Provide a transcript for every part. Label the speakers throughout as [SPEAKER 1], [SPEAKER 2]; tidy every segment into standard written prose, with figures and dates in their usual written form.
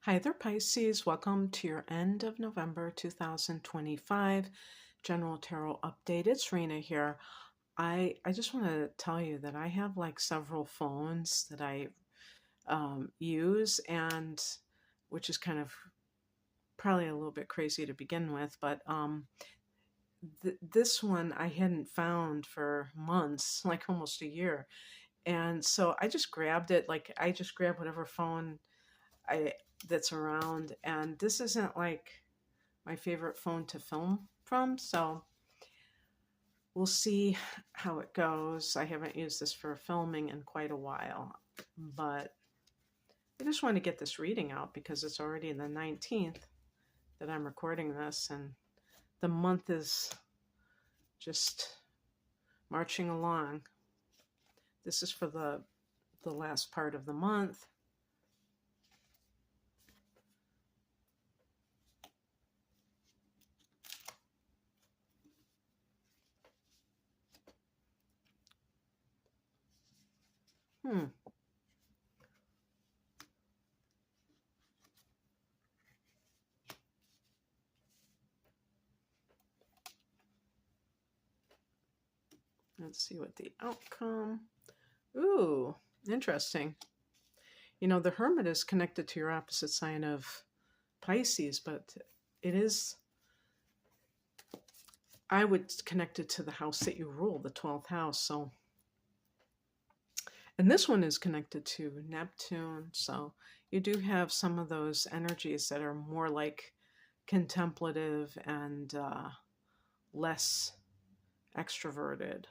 [SPEAKER 1] Hi there, Pisces. Welcome to your end of November 2025 General Tarot Update. It's Rena here. I just want to tell you that I have like several phones that I use, and which is kind of probably a little bit crazy to begin with, but this one I hadn't found for months, like almost a year. And so I just grabbed it, like I just grabbed whatever phone I that's around, and this isn't like my favorite phone to film from, so we'll see how it goes. I haven't used this for filming in quite a while, but I just want to get this reading out because it's already the 19th that I'm recording this, and the month is just marching along. This is for the last part of the month. Hmm. Let's see what the outcome. Ooh, interesting. You know, the Hermit is connected to your opposite sign of Pisces, but it is, I would connect it to the house that you rule, the 12th house. So, and this one is connected to Neptune. So you do have some of those energies that are more like contemplative and less extroverted.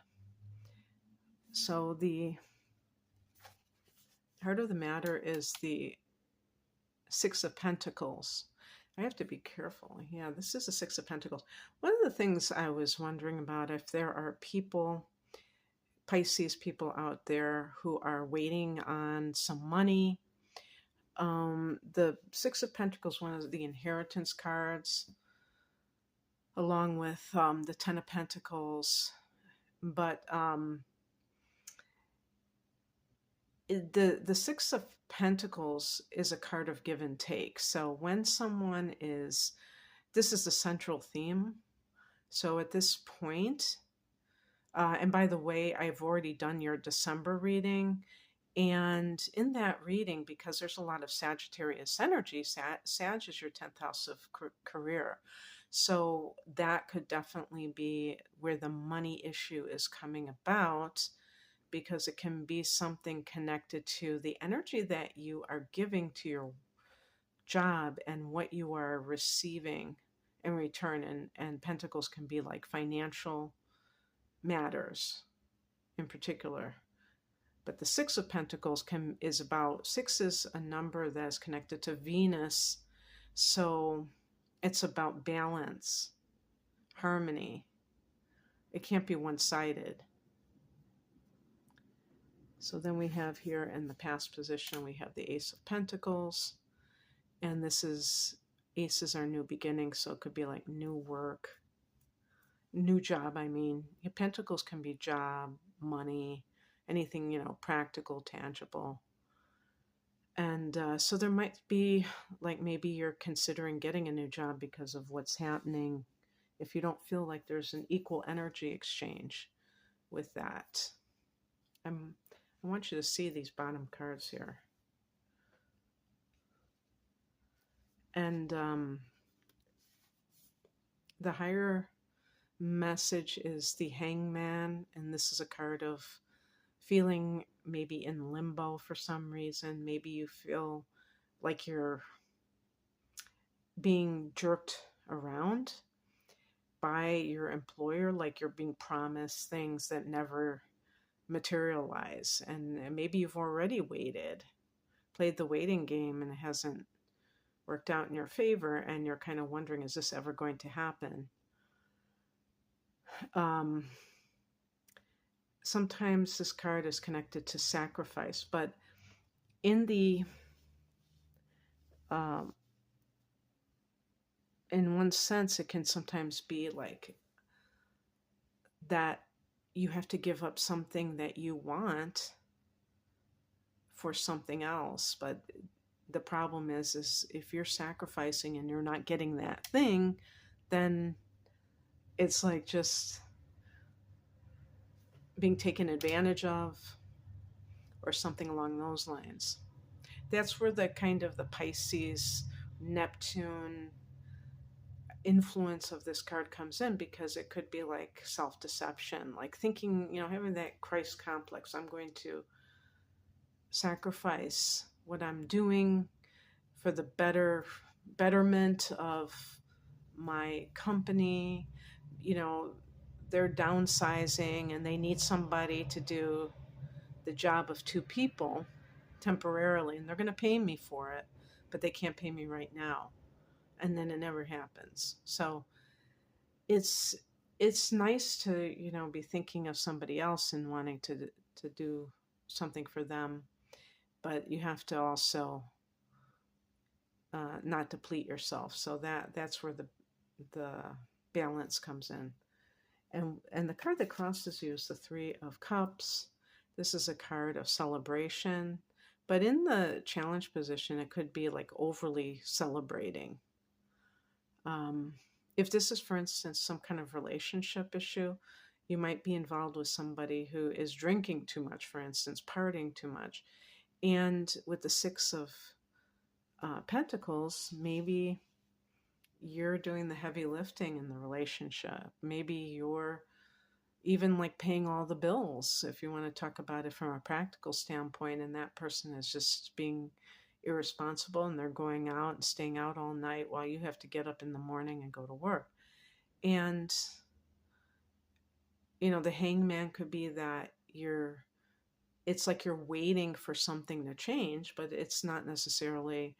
[SPEAKER 1] So the heart of the matter is the Six of Pentacles. I have to be careful. Yeah, this is the Six of Pentacles. One of the things I was wondering about, if there are people, Pisces people out there who are waiting on some money. The Six of Pentacles, one of the inheritance cards, along with the Ten of Pentacles. But the Six of Pentacles is a card of give and take. So when someone is, this is the central theme. So at this point, and by the way, I've already done your December reading. And in that reading, because there's a lot of Sagittarius energy, Sag is your 10th house of career. So that could definitely be where the money issue is coming about, because it can be something connected to the energy that you are giving to your job and what you are receiving in return. And Pentacles can be like financial matters in particular. But the Six of Pentacles is about, six is a number that is connected to Venus. So it's about balance, harmony. It can't be one-sided. So then we have here in the past position, we have the Ace of Pentacles. And this is, aces are new beginnings, so it could be like new work, new job. I mean, Pentacles can be job, money, anything, you know, practical, tangible. And so there might be, like, maybe you're considering getting a new job because of what's happening, if you don't feel like there's an equal energy exchange with that. I want you to see these bottom cards here. And the higher message is the Hangman, and this is a card of feeling maybe in limbo for some reason. Maybe you feel like you're being jerked around by your employer, like you're being promised things that never materialize. And maybe you've already waited, played the waiting game, and it hasn't worked out in your favor, and you're kind of wondering, is this ever going to happen? Sometimes this card is connected to sacrifice, but in the in one sense, it can sometimes be like that you have to give up something that you want for something else. But the problem is if you're sacrificing and you're not getting that thing, then it's like just being taken advantage of or something along those lines. That's where the kind of the Pisces, Neptune influence of this card comes in, because it could be like self-deception, like thinking, having that Christ complex. I'm going to sacrifice what I'm doing for the betterment of my company. you know they're downsizing and they need somebody to do the job of two people temporarily, and they're going to pay me for it, but they can't pay me right now, and then it never happens. So it's it's nice to be thinking of somebody else and wanting to do something for them, but you have to also not deplete yourself. So that's where the balance comes in. And the card that crosses you is the Three of Cups. This is a card of celebration, but in the challenge position, it could be like overly celebrating. Um, if this is, for instance, some kind of relationship issue, you might be involved with somebody who is drinking too much, for instance, partying too much. And with the Six of Pentacles, maybe you're doing the heavy lifting in the relationship. Maybe you're even like paying all the bills, if you want to talk about it from a practical standpoint, and that person is just being irresponsible and they're going out and staying out all night while you have to get up in the morning and go to work. And the hangman could be that it's like you're waiting for something to change, but it's not necessarily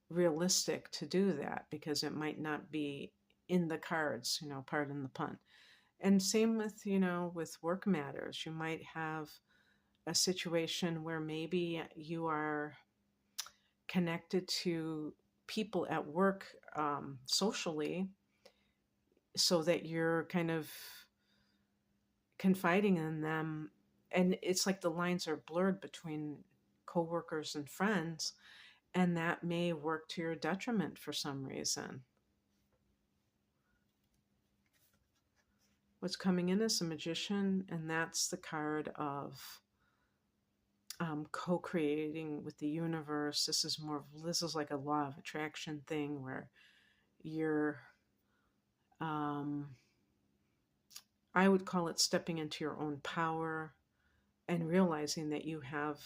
[SPEAKER 1] realistic to do that because it might not be in the cards, pardon the pun. And same with work matters. You might have a situation where maybe you are connected to people at work socially, so that you're kind of confiding in them, and it's like the lines are blurred between coworkers and friends, and that may work to your detriment for some reason. What's coming in is a Magician, and that's the card of co-creating with the universe. This is like a law of attraction thing where you're I would call it stepping into your own power and realizing that you have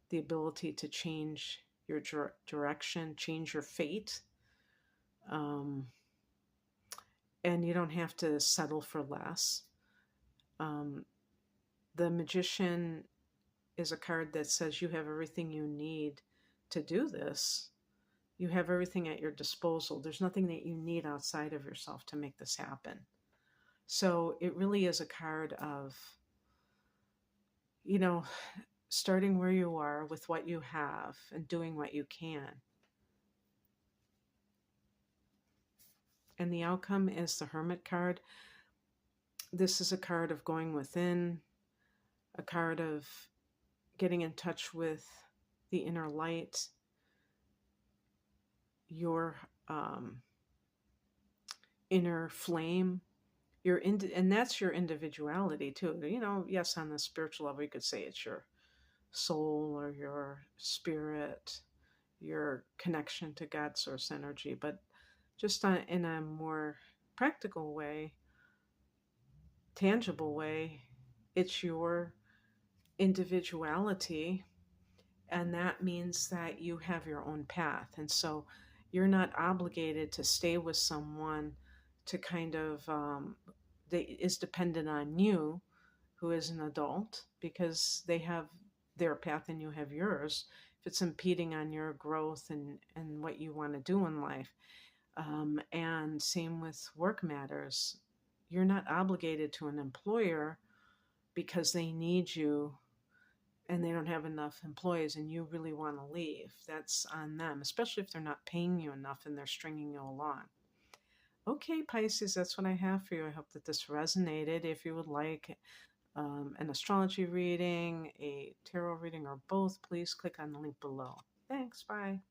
[SPEAKER 1] the ability to change your direction, change your fate, um, and you don't have to settle for less. Um, the Magician is a card that says you have everything you need to do this. You have everything at your disposal. There's nothing that you need outside of yourself to make this happen. So it really is a card of, starting where you are with what you have and doing what you can. And the outcome is the Hermit card. This is a card of going within, a card of getting in touch with the inner light, your inner flame, and that's your individuality too. Yes, on the spiritual level, you could say it's your soul or your spirit, your connection to God source energy, but just in a more practical way, tangible way, it's your individuality, and that means that you have your own path. And so you're not obligated to stay with someone to kind of that is dependent on you, who is an adult, because they have their path and you have yours. If it's impeding on your growth and what you want to do in life, and same with work matters, you're not obligated to an employer because they need you and they don't have enough employees and you really want to leave. That's on them, especially if they're not paying you enough and they're stringing you along. Okay, Pisces, that's what I have for you. I hope that this resonated. If you would like an astrology reading, a tarot reading, or both, please click on the link below. Thanks. Bye.